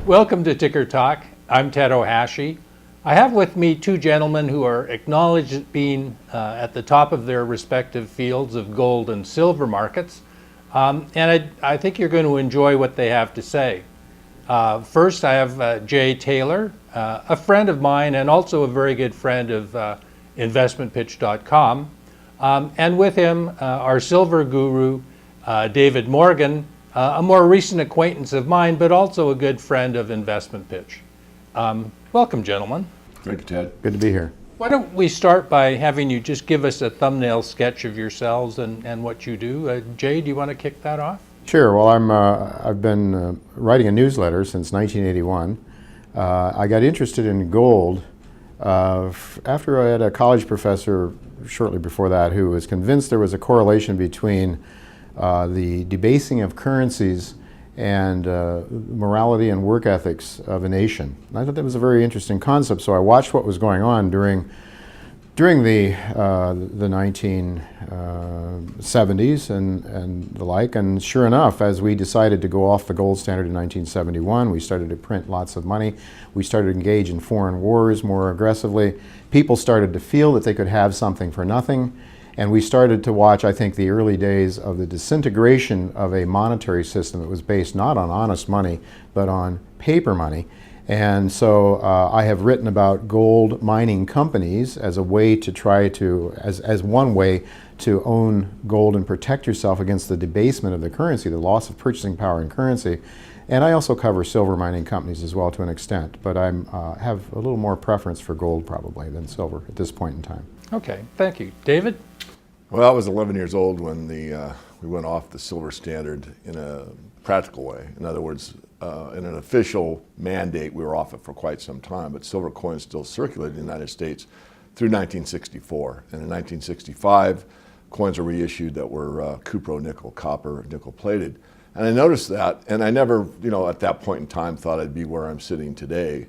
Welcome to Ticker Talk. I'm Ted Ohashi. I have with me two gentlemen who are acknowledged as being at the top of their respective fields of gold and silver markets. And I think you're going to enjoy what they have to say. First, I have Jay Taylor, a friend of mine and also a very good friend of investmentpitch.com. And with him, our silver guru, David Morgan, a more recent acquaintance of mine, but also a good friend of Investment Pitch. Welcome, gentlemen. Thank you, Ted. Good to be here. Why don't we start by having you just give us a thumbnail sketch of yourselves and what you do. Jay, do you want to kick that off? Sure. Well, I've been writing a newsletter since 1981. I got interested in gold after I had a college professor shortly before that who was convinced there was a correlation between the debasing of currencies and morality and work ethics of a nation. And I thought that was a very interesting concept, so I watched what was going on during the 1970s and the like, and sure enough, as we decided to go off the gold standard in 1971, we started to print lots of money. We started to engage in foreign wars more aggressively. People started to feel that they could have something for nothing. And we started to watch, I think, the early days of the disintegration of a monetary system that was based not on honest money, but on paper money. And so I have written about gold mining companies as a way to try to, as one way to own gold and protect yourself against the debasement of the currency, the loss of purchasing power in currency. And I also cover silver mining companies as well to an extent, but I have a little more preference for gold probably than silver at this point in time. Okay, thank you. David? Well, I was 11 years old when we went off the silver standard in a practical way. In other words, in an official mandate, we were off it for quite some time, but silver coins still circulated in the United States through 1964. And in 1965, coins were reissued that were cupro nickel, copper, nickel plated. And I noticed that, and I never, at that point in time thought I'd be where I'm sitting today.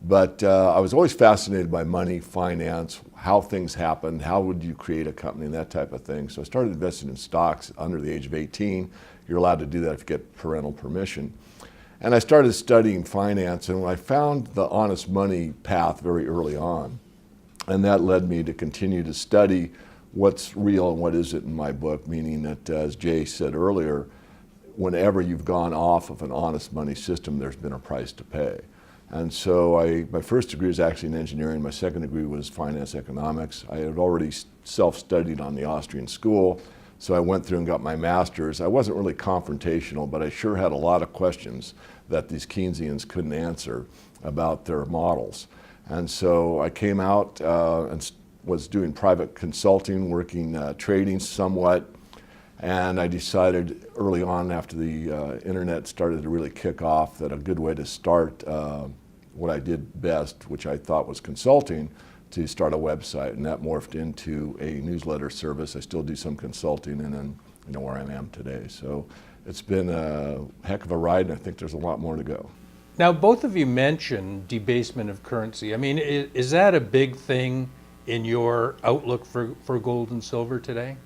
But I was always fascinated by money, finance, how things happened, how would you create a company, and that type of thing. So I started investing in stocks under the age of 18. You're allowed to do that if you get parental permission. And I started studying finance, and I found the honest money path very early on. And that led me to continue to study what's real and what isn't in my book, meaning that, as Jay said earlier, whenever you've gone off of an honest money system, there's been a price to pay. And so my first degree was actually in engineering. My second degree was finance economics. I had already self-studied on the Austrian school, so I went through and got my master's. I wasn't really confrontational, but I sure had a lot of questions that these Keynesians couldn't answer about their models. And so I came out and was doing private consulting, working trading somewhat. And I decided early on, after the internet started to really kick off, that a good way to start what I did best, which I thought was consulting, to start a website. And that morphed into a newsletter service. I still do some consulting, and then where I am today. So it's been a heck of a ride, and I think there's a lot more to go. Now, both of you mentioned debasement of currency. I mean, is that a big thing in your outlook for gold and silver today?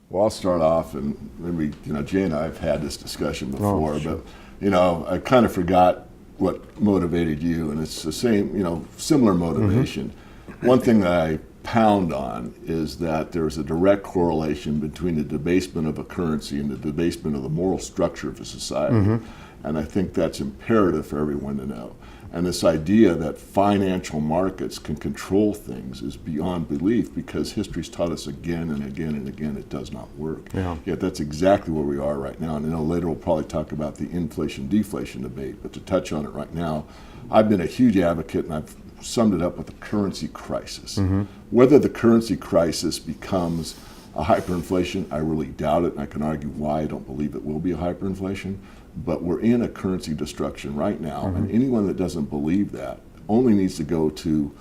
Well, I'll start off, and maybe Jay and I have had this discussion before, sure. But I kind of forgot what motivated you, and it's the same, similar motivation. Mm-hmm. One thing that I pound on is that there's a direct correlation between the debasement of a currency and the debasement of the moral structure of a society, mm-hmm. and I think that's imperative for everyone to know. And this idea that financial markets can control things is beyond belief, because history's taught us again and again and again it does not work. Yeah. Yet that's exactly where we are right now. And later we'll probably talk about the inflation-deflation debate, but to touch on it right now, I've been a huge advocate, and I've summed it up with the currency crisis. Mm-hmm. Whether the currency crisis becomes a hyperinflation, I really doubt it, and I can argue why I don't believe it will be a hyperinflation. But we're in a currency destruction right now, mm-hmm. and anyone that doesn't believe that only needs to go to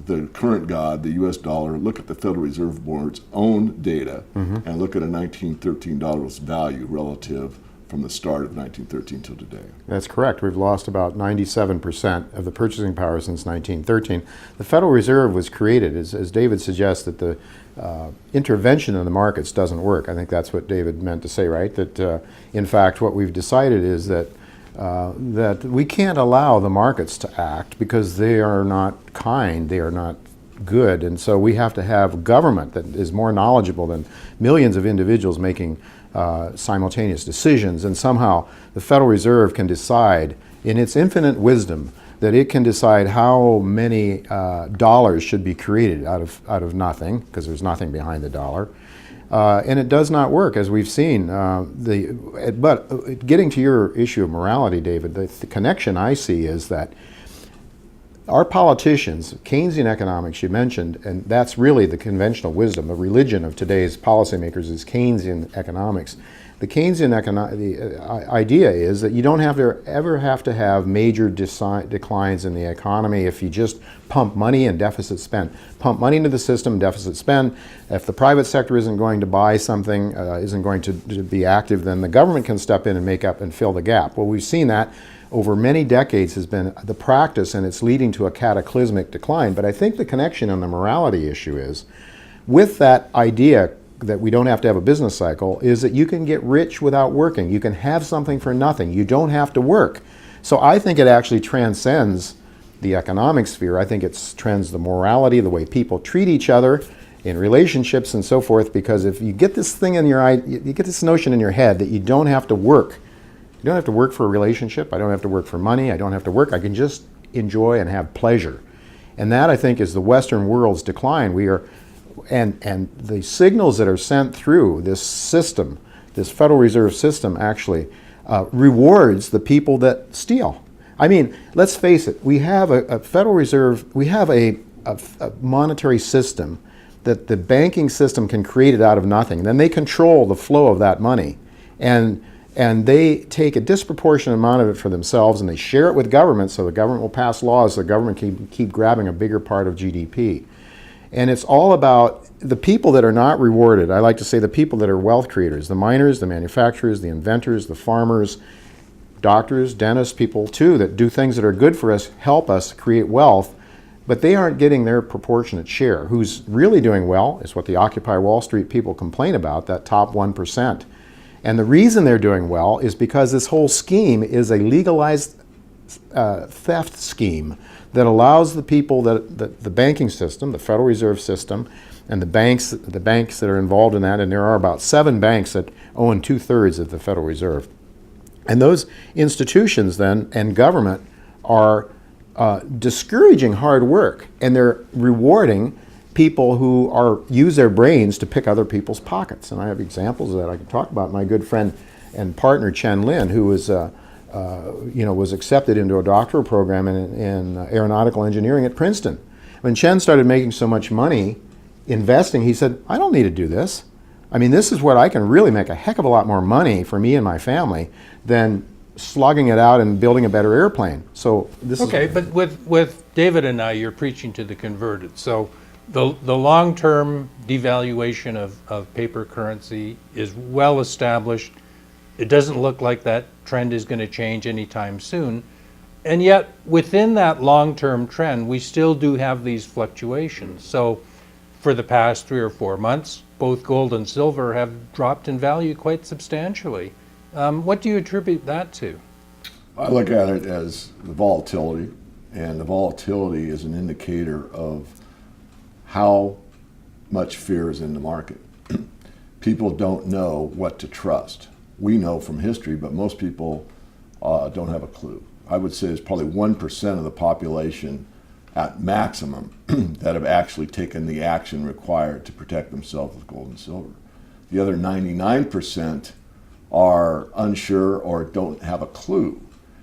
the current god, the US dollar, look at the Federal Reserve Board's own data, mm-hmm. and look at a $1913 value relative from the start of 1913 till today. That's correct. We've lost about 97% of the purchasing power since 1913. The Federal Reserve was created, as David suggests, that the intervention in the markets doesn't work. I think that's what David meant to say, right? That in fact what we've decided is that that we can't allow the markets to act because they are not kind, they are not good, and so we have to have government that is more knowledgeable than millions of individuals making simultaneous decisions, and somehow the Federal Reserve can decide in its infinite wisdom that it can decide how many dollars should be created out of nothing, because there's nothing behind the dollar. And it does not work, as we've seen. But getting to your issue of morality, David, the connection I see is that our politicians, Keynesian economics you mentioned, and that's really the conventional wisdom, the religion of today's policymakers is Keynesian economics. The Keynesian idea is that you don't ever have to have major declines in the economy if you just pump money and deficit spend. Pump money into the system, deficit spend. If the private sector isn't going to buy something, isn't going to be active, then the government can step in and make up and fill the gap. Well, we've seen that over many decades has been the practice, and it's leading to a cataclysmic decline. But I think the connection on the morality issue is, with that idea that we don't have to have a business cycle, is that you can get rich without working. You can have something for nothing. You don't have to work. So I think it actually transcends the economic sphere. I think it trends the morality, the way people treat each other in relationships and so forth, because if you get this thing in your eye, you get this notion in your head that you don't have to work. You don't have to work for a relationship. I don't have to work for money. I don't have to work. I can just enjoy and have pleasure. And that, I think, is the Western world's decline. And the signals that are sent through this system, this Federal Reserve system, actually rewards the people that steal. I mean, let's face it, we have a Federal Reserve, we have a monetary system that the banking system can create it out of nothing. Then they control the flow of that money. And they take a disproportionate amount of it for themselves, and they share it with government, so the government will pass laws so the government can keep grabbing a bigger part of GDP. And it's all about the people that are not rewarded. I like to say the people that are wealth creators, the miners, the manufacturers, the inventors, the farmers, doctors, dentists, people too that do things that are good for us, help us create wealth, but they aren't getting their proportionate share. Who's really doing well is what the Occupy Wall Street people complain about, that top 1%. And the reason they're doing well is because this whole scheme is a legalized theft scheme that allows the people that the banking system, the Federal Reserve System, and the banks that are involved in that, and there are about 7 banks that own 2/3 of the Federal Reserve. And those institutions then and government are discouraging hard work, and they're rewarding people who use their brains to pick other people's pockets. And I have examples of that I can talk about. My good friend and partner Chen Lin, who was accepted into a doctoral program in aeronautical engineering at Princeton. When Chen started making so much money investing, he said, I don't need to do this. I mean, this is where I can really make a heck of a lot more money for me and my family than slugging it out and building a better airplane. So this Okay, but with David and I, you're preaching to the converted. So the long-term devaluation of paper currency is well established. It doesn't look like that trend is going to change anytime soon. And yet, within that long-term trend, we still do have these fluctuations. So for the past 3 or 4 months, both gold and silver have dropped in value quite substantially. What do you attribute that to? I look at it as the volatility, and the volatility is an indicator of how much fear is in the market. People don't know what to trust. We know from history, but most people don't have a clue. I would say there's probably 1% of the population at maximum that have actually taken the action required to protect themselves with gold and silver. The other 99% are unsure or don't have a clue.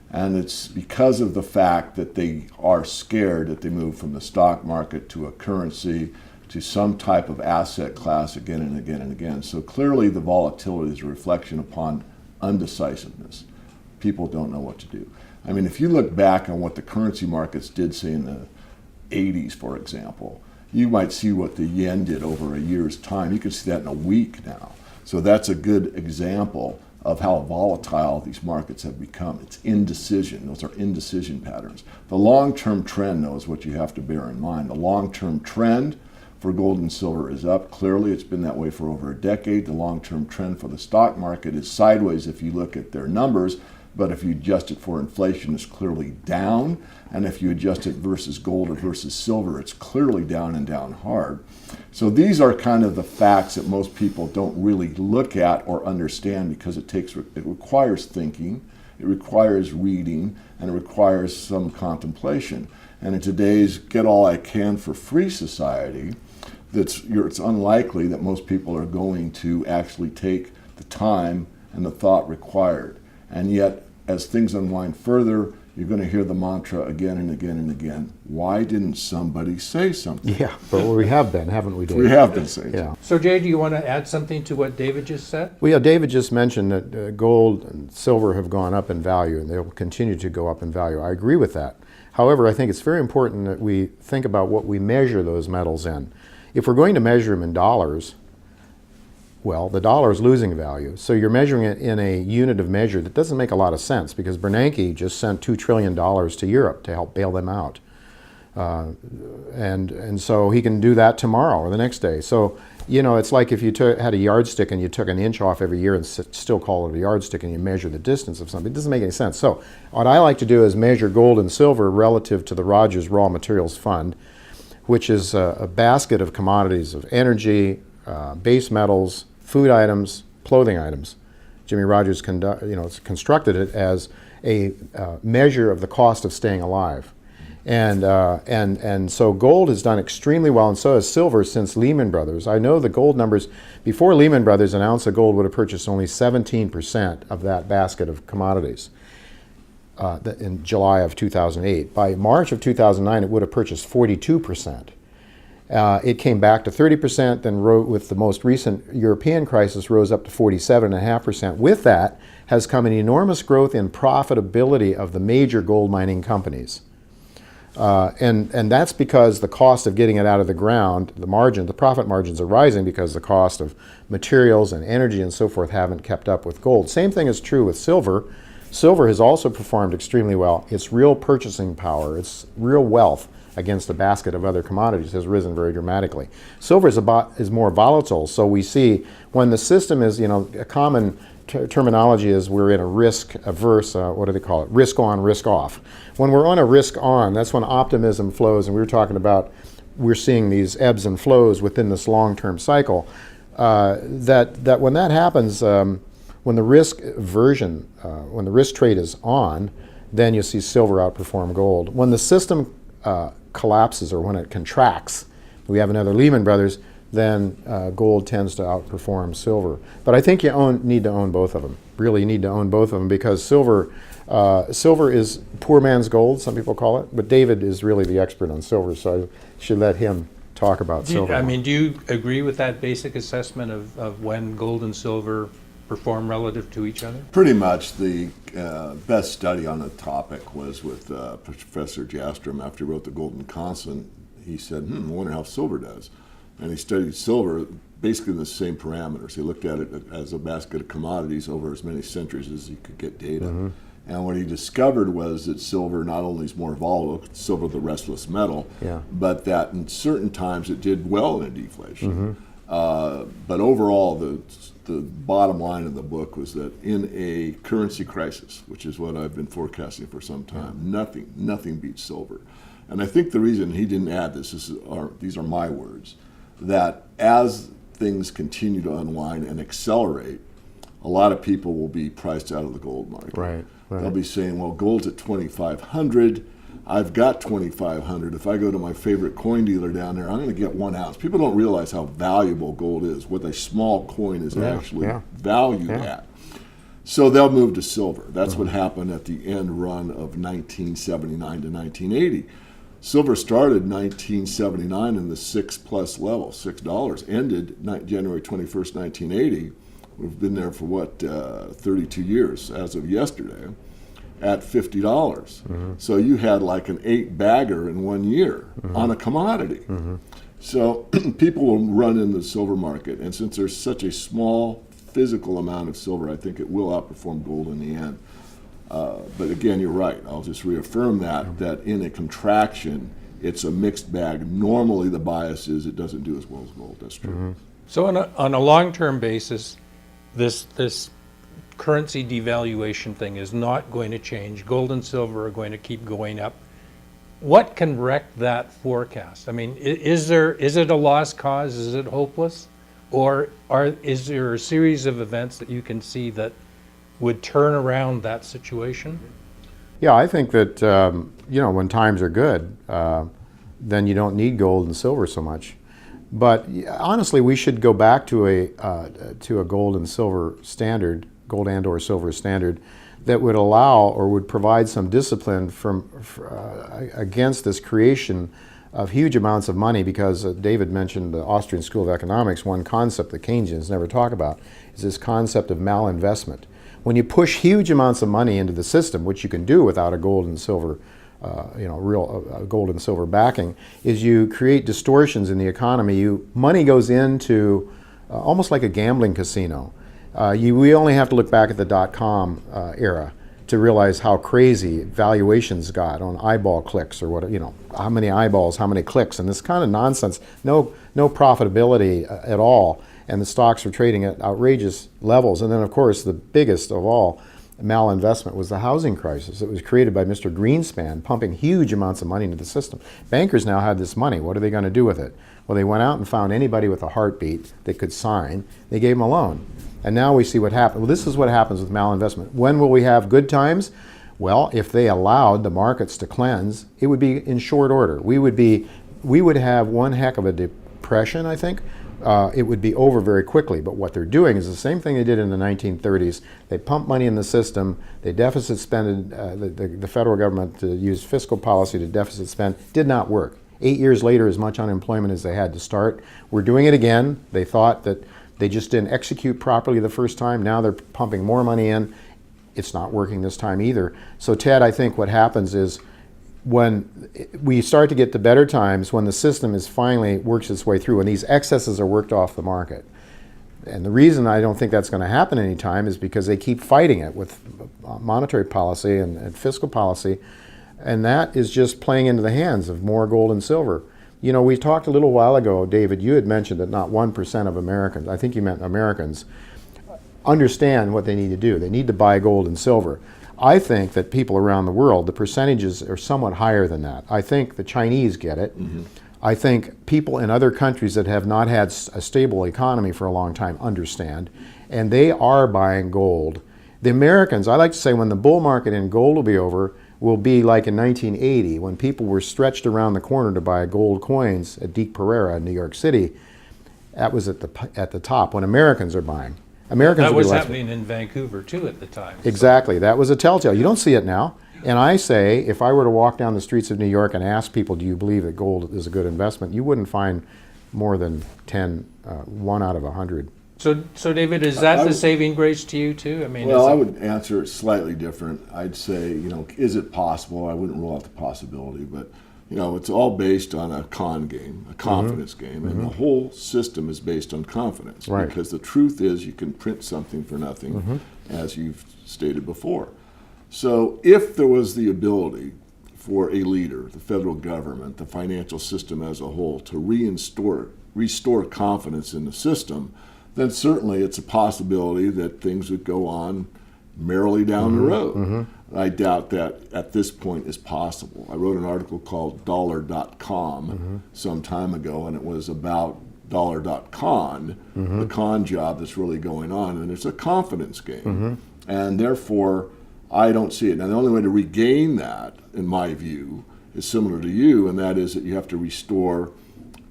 And it's because of the fact that they are scared that they move from the stock market to a currency to some type of asset class again and again and again. So clearly the volatility is a reflection upon undecisiveness. People don't know what to do. I mean, if you look back on what the currency markets did, say in the 80s, for example, you might see what the yen did over a year's time. You can see that in a week now. So that's a good example of how volatile these markets have become. It's indecision. Those are indecision patterns. The long-term trend, though, is what you have to bear in mind. The long-term trend for gold and silver is up. Clearly, it's been that way for over a decade. The long-term trend for the stock market is sideways if you look at their numbers, but if you adjust it for inflation, it's clearly down. And if you adjust it versus gold or versus silver, it's clearly down and down hard. So these are kind of the facts that most people don't really look at or understand, because it requires thinking, it requires reading, and it requires some contemplation. And in today's get all I can for free society, it's unlikely that most people are going to actually take the time and the thought required. And yet, as things unwind further, you're going to hear the mantra again and again and again. Why didn't somebody say something? Yeah, but we have been, haven't we, Dave? We have been saying Yeah. So Jay, do you want to add something to what David just said? Well, yeah, David just mentioned that gold and silver have gone up in value, and they'll continue to go up in value. I agree with that. However, I think it's very important that we think about what we measure those metals in. If we're going to measure them in dollars, well, the dollar is losing value. So you're measuring it in a unit of measure that doesn't make a lot of sense, because Bernanke just sent $2 trillion to Europe to help bail them out. And so he can do that tomorrow or the next day. So, you know, it's like if you had a yardstick and you took an inch off every year and still call it a yardstick, and you measure the distance of something. It doesn't make any sense. So what I like to do is measure gold and silver relative to the Rogers Raw Materials Fund, which is a basket of commodities of energy, base metals, food items, clothing items. Jimmy Rogers constructed it as a measure of the cost of staying alive. And so gold has done extremely well, and so has silver since Lehman Brothers. I know the gold numbers, before Lehman Brothers, an ounce of gold would have purchased only 17% of that basket of commodities in July of 2008. By March of 2009, it would have purchased 42%. It came back to 30%, then with the most recent European crisis, rose up to 47.5%. With that has come an enormous growth in profitability of the major gold mining companies. And that's because the cost of getting it out of the ground, the profit margins are rising because the cost of materials and energy and so forth haven't kept up with gold. Same thing is true with silver. Silver has also performed extremely well. Its real purchasing power, its real wealth against a basket of other commodities has risen very dramatically. Silver is more volatile, so we see when the system is, a common terminology is we're in a risk-averse, what do they call it? Risk on, risk off. When we're on a risk on, that's when optimism flows, and we were talking about we're seeing these ebbs and flows within this long-term cycle. That when that happens, when the risk aversion, when the risk trade is on, then you see silver outperform gold. When the system collapses or when it contracts, we have another Lehman Brothers, then gold tends to outperform silver. But I think you need to own both of them. Really need to own both of them, because silver is poor man's gold, some people call it, but David is really the expert on silver, so I should let him talk about silver. Do you agree with that basic assessment of when gold and silver perform relative to each other? Pretty much. The best study on the topic was with Professor Jastrom. After he wrote The Golden Constant, he said, I wonder how silver does. And he studied silver basically in the same parameters. He looked at it as a basket of commodities over as many centuries as he could get data. Mm-hmm. And what he discovered was that silver not only is more volatile, silver the restless metal, but that in certain times it did well in deflation. Mm-hmm. But overall, the bottom line of the book was that in a currency crisis, which is what I've been forecasting for some time, nothing beats silver. And I think the reason he didn't add this, these are my words, that as things continue to unwind and accelerate, a lot of people will be priced out of the gold market. Right. They'll be saying, well, gold's at 2,500. I've got 2,500. If I go to my favorite coin dealer down there, I'm going to get 1 ounce. People don't realize how valuable gold is, what a small coin is actually valued at. So they'll move to silver. That's what happened at the end run of 1979 to 1980. Silver started 1979 in the $6+ level, $6. Ended January 21st, 1980. We've been there for 32 years as of yesterday, at $50. Mm-hmm. So you had like an 8-bagger in 1 year on a commodity. Mm-hmm. So people will run in the silver market, and since there's such a small physical amount of silver, I think it will outperform gold in the end. But again, you're right. I'll just reaffirm that in a contraction, it's a mixed bag. Normally the bias is it doesn't do as well as gold. That's true. Mm-hmm. So on a long-term basis, this currency devaluation thing is not going to change. Gold and silver are going to keep going up. What can wreck that forecast? I mean, is it a lost cause? Is it hopeless? Or is there a series of events that you can see that would turn around that situation? Yeah, I think that when times are good, then you don't need gold and silver so much. But honestly, we should go back to a gold and silver standard, gold and/or silver standard, that would allow or would provide some discipline against this creation of huge amounts of money, because David mentioned the Austrian School of Economics. One concept that Keynesians never talk about is this concept of malinvestment. When you push huge amounts of money into the system, which you can do without a gold and silver, gold and silver backing, is you create distortions in the economy. Money goes into almost like a gambling casino. We only have to look back at the dot-com era to realize how crazy valuations got on eyeball clicks, or how many eyeballs, how many clicks, and this kind of nonsense. No profitability at all, and the stocks were trading at outrageous levels. And then, of course, the biggest of all malinvestment was the housing crisis. It was created by Mr. Greenspan pumping huge amounts of money into the system. Bankers now had this money. What are they going to do with it? Well, they went out and found anybody with a heartbeat that could sign. They gave them a loan. And now we see what happened. Well, this is what happens with malinvestment. When will we have good times? Well, if they allowed the markets to cleanse, it would be in short order. We would have one heck of a depression, I think. It would be over very quickly. But what they're doing is the same thing they did in the 1930s. They pumped money in the system. They deficit spended. The federal government used fiscal policy to deficit spend. Did not work. 8 years later, as much unemployment as they had to start. We're doing it again. They thought that they just didn't execute properly the first time. Now they're pumping more money in. It's not working this time either. So Ted, I think what happens is when we start to get to better times, when the system is finally works its way through and these excesses are worked off the market. And the reason I don't think that's going to happen anytime is because they keep fighting it with monetary policy and fiscal policy. And that is just playing into the hands of more gold and silver. You know, we talked a little while ago, David, you had mentioned that not 1% of Americans, I think you meant Americans, understand what they need to do. They need to buy gold and silver. I think that people around the world, the percentages are somewhat higher than that. I think the Chinese get it. Mm-hmm. I think people in other countries that have not had a stable economy for a long time understand, and they are buying gold. The Americans, I like to say when the bull market in gold will be over, will be like in 1980 when people were stretched around the corner to buy gold coins at Deke Pereira in New York City. That was at the top when Americans are buying. Americans that was happening in Vancouver too at the time. Exactly. So. That was a telltale. You don't see it now. And I say, if I were to walk down the streets of New York and ask people, do you believe that gold is a good investment, you wouldn't find more than 1 out of 100. So David, is that the saving grace to you too? I mean, well, I would answer it slightly different. I'd say, is it possible? I wouldn't rule out the possibility, but it's all based on a con game, a confidence game, and the whole system is based on confidence. Right. Because the truth is, you can print something for nothing, as you've stated before. So, if there was the ability for a leader, the federal government, the financial system as a whole, to restore confidence in the system, then certainly it's a possibility that things would go on merrily down the road. I doubt that at this point is possible. I wrote an article called dollar.com some time ago, and it was about dollar.con, the con job that's really going on, and it's a confidence game. And therefore, I don't see it. Now, the only way to regain that, in my view, is similar to you, and that is that you have to restore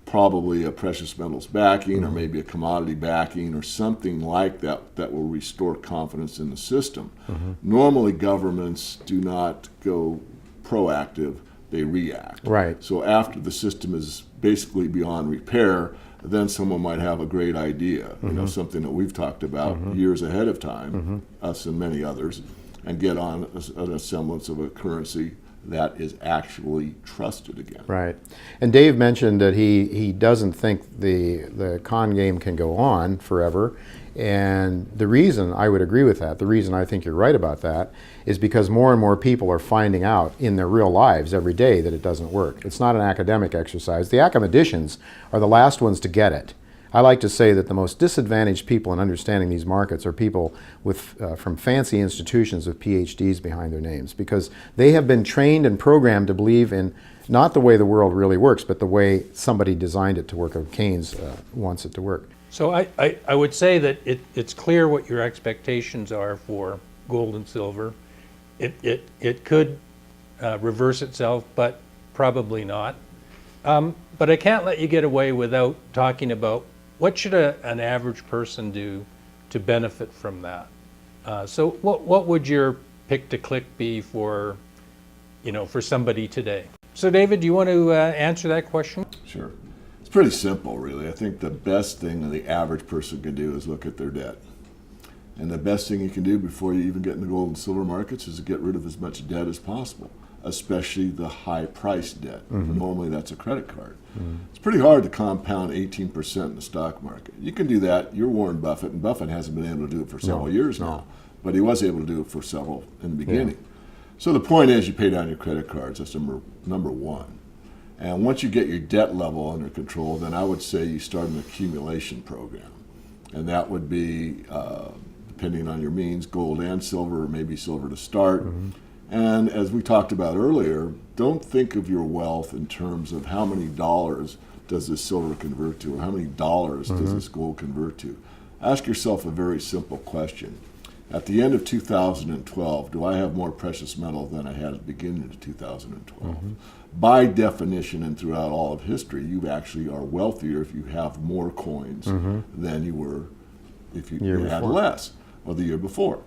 probably a precious metals backing or maybe a commodity backing or something like that that will restore confidence in the system. Normally governments do not go proactive, they react. Right. So after the system is basically beyond repair, then someone might have a great idea, something that we've talked about years ahead of time, us and many others, and get on a semblance of a currency that is actually trusted again. Right. And Dave mentioned that he doesn't think the con game can go on forever. And the reason, I would agree with that, the reason I think you're right about that is because more and more people are finding out in their real lives every day that it doesn't work. It's not an academic exercise. The academicians are the last ones to get it. I like to say that the most disadvantaged people in understanding these markets are people from fancy institutions with PhDs behind their names, because they have been trained and programmed to believe in not the way the world really works, but the way somebody designed it to work, or Keynes wants it to work. So I would say that it's clear what your expectations are for gold and silver. It could reverse itself, but probably not. But I can't let you get away without talking about what should an average person do to benefit from that. So what would your pick to click be for somebody today? So David, do you want to answer that question? Sure. It's pretty simple, really. I think the best thing that the average person can do is look at their debt. And the best thing you can do before you even get in the gold and silver markets is to get rid of as much debt as possible, especially the high-priced debt. Normally that's a credit card. It's pretty hard to compound 18% in the stock market. You can do that. You're Warren Buffett, and Buffett hasn't been able to do it for several years now, but he was able to do it for several in the beginning. So the point is, you pay down your credit cards. That's number one. And once you get your debt level under control, then I would say you start an accumulation program. And that would be, depending on your means, gold and silver, or maybe silver to start. And as we talked about earlier, don't think of your wealth in terms of how many dollars does this silver convert to, or how many dollars does this gold convert to. Ask yourself a very simple question. At the end of 2012, do I have more precious metal than I had at the beginning of 2012? By definition, and throughout all of history, you actually are wealthier if you have more coins than you were if you had less, or the year before.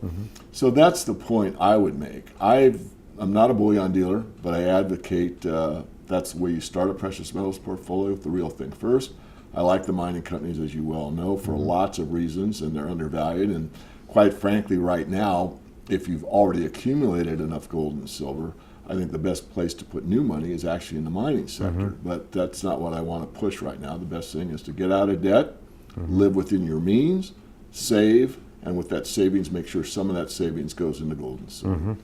So that's the point I would make. I'm not a bullion dealer, but I advocate that's the way you start a precious metals portfolio, with the real thing first. I like the mining companies, as you well know, for lots of reasons, and they're undervalued. And quite frankly, right now, if you've already accumulated enough gold and silver, I think the best place to put new money is actually in the mining sector. But that's not what I want to push right now. The best thing is to get out of debt, live within your means, save, and with that savings, make sure some of that savings goes into gold and silver.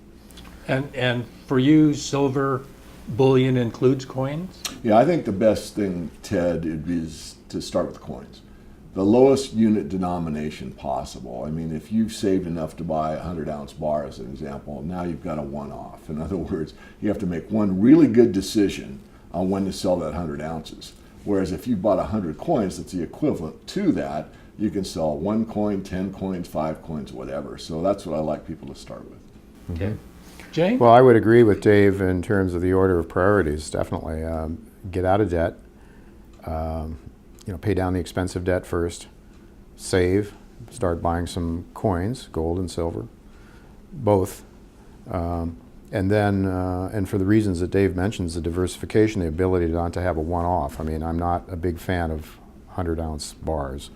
And for you, silver bullion includes coins? Yeah, I think the best thing, Ted, is to start with coins. The lowest unit denomination possible. I mean, if you've saved enough to buy a 100-ounce bar, as an example, now you've got a one-off. In other words, you have to make one really good decision on when to sell that 100 ounces. Whereas if you bought 100 coins, that's the equivalent to that, you can sell 1 coin, 10 coins, 5 coins, whatever. So that's what I like people to start with. Okay. Jay? Well, I would agree with Dave in terms of the order of priorities, definitely. Get out of debt. Pay down the expensive debt first, save, start buying some coins, gold and silver, both. And then, and for the reasons that Dave mentions, the diversification, the ability not to have a one-off. I mean, I'm not a big fan of 100-ounce bars.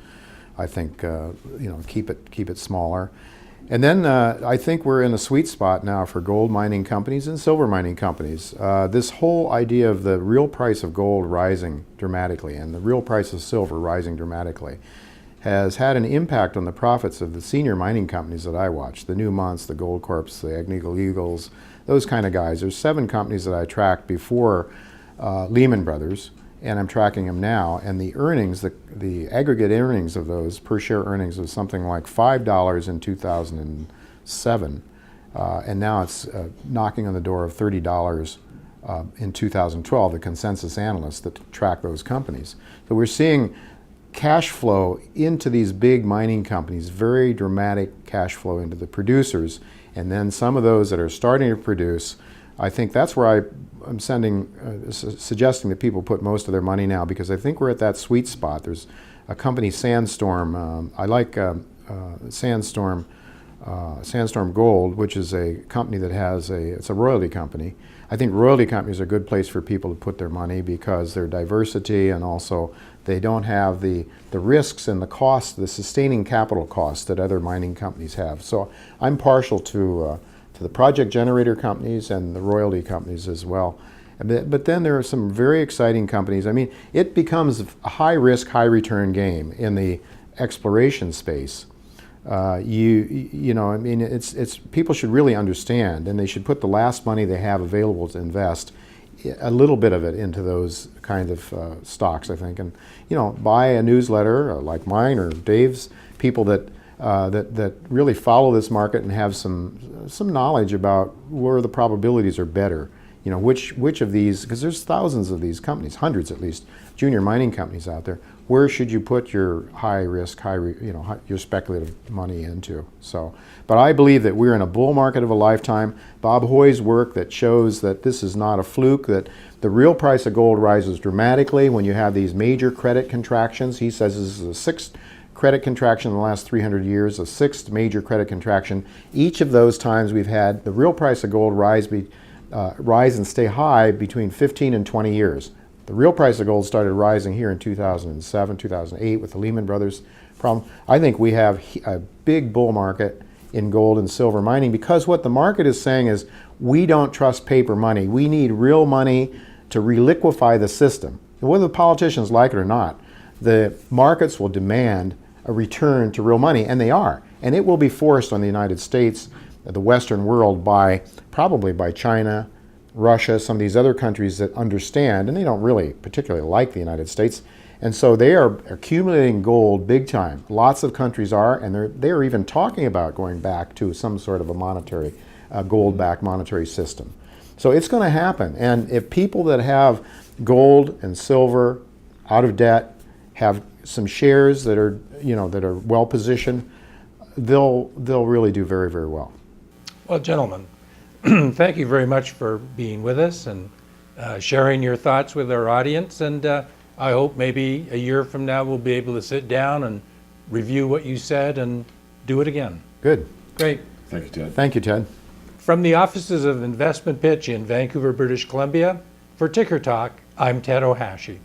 I think, keep it smaller. And then I think we're in a sweet spot now for gold mining companies and silver mining companies. This whole idea of the real price of gold rising dramatically and the real price of silver rising dramatically has had an impact on the profits of the senior mining companies that I watch, the Newmonts, the Goldcorps, the Agnico Eagles, those kind of guys. There's 7 companies that I tracked before Lehman Brothers, and I'm tracking them now, and the earnings, the aggregate earnings of those, per share earnings, was something like $5 in 2007, and now it's knocking on the door of $30 in 2012, the consensus analysts that track those companies. So we're seeing cash flow into these big mining companies, very dramatic cash flow into the producers, and then some of those that are starting to produce. I think that's where I'm suggesting that people put most of their money now, because I think we're at that sweet spot. There's a company, Sandstorm. I like Sandstorm Gold, which is a company that it's a royalty company. I think royalty companies are a good place for people to put their money because their diversity, and also they don't have the risks and the costs, the sustaining capital costs that other mining companies have. So I'm partial to the project generator companies and the royalty companies as well. But then there are some very exciting companies. I mean, it becomes a high risk, high return game in the exploration space. It's people should really understand, and they should put the last money they have available to invest a little bit of it into those kind of stocks, I think. And, you know, buy a newsletter like mine or Dave's, people that really follow this market and have some knowledge about where the probabilities are better. You know, which of these, because there's thousands of these companies, hundreds at least, junior mining companies out there. Where should you put your high risk, your speculative money into? So, but I believe that we're in a bull market of a lifetime. Bob Hoy's work that shows that this is not a fluke, that the real price of gold rises dramatically when you have these major credit contractions. He says this is the sixth credit contraction in the last 300 years, a sixth major credit contraction. Each of those times we've had the real price of gold rise and stay high between 15 and 20 years. The real price of gold started rising here in 2007, 2008 with the Lehman Brothers problem. I think we have a big bull market in gold and silver mining because what the market is saying is we don't trust paper money. We need real money to reliquify the system. And whether the politicians like it or not, the markets will demand a return to real money, and they are. And it will be forced on the United States, the Western world, probably by China, Russia, some of these other countries that understand, and they don't really particularly like the United States, and so they are accumulating gold big time. Lots of countries are, and they're even talking about going back to some sort of a monetary, gold-backed monetary system. So it's going to happen, and if people that have gold and silver out of debt have some shares that are, that are well positioned, they'll really do very, very well. Well, gentlemen, thank you very much for being with us and sharing your thoughts with our audience. And I hope maybe a year from now we'll be able to sit down and review what you said and do it again. Good. Great. Thank you, Ted. Thank you, Ted. From the offices of Investment Pitch in Vancouver, British Columbia, for Ticker Talk, I'm Ted Ohashi.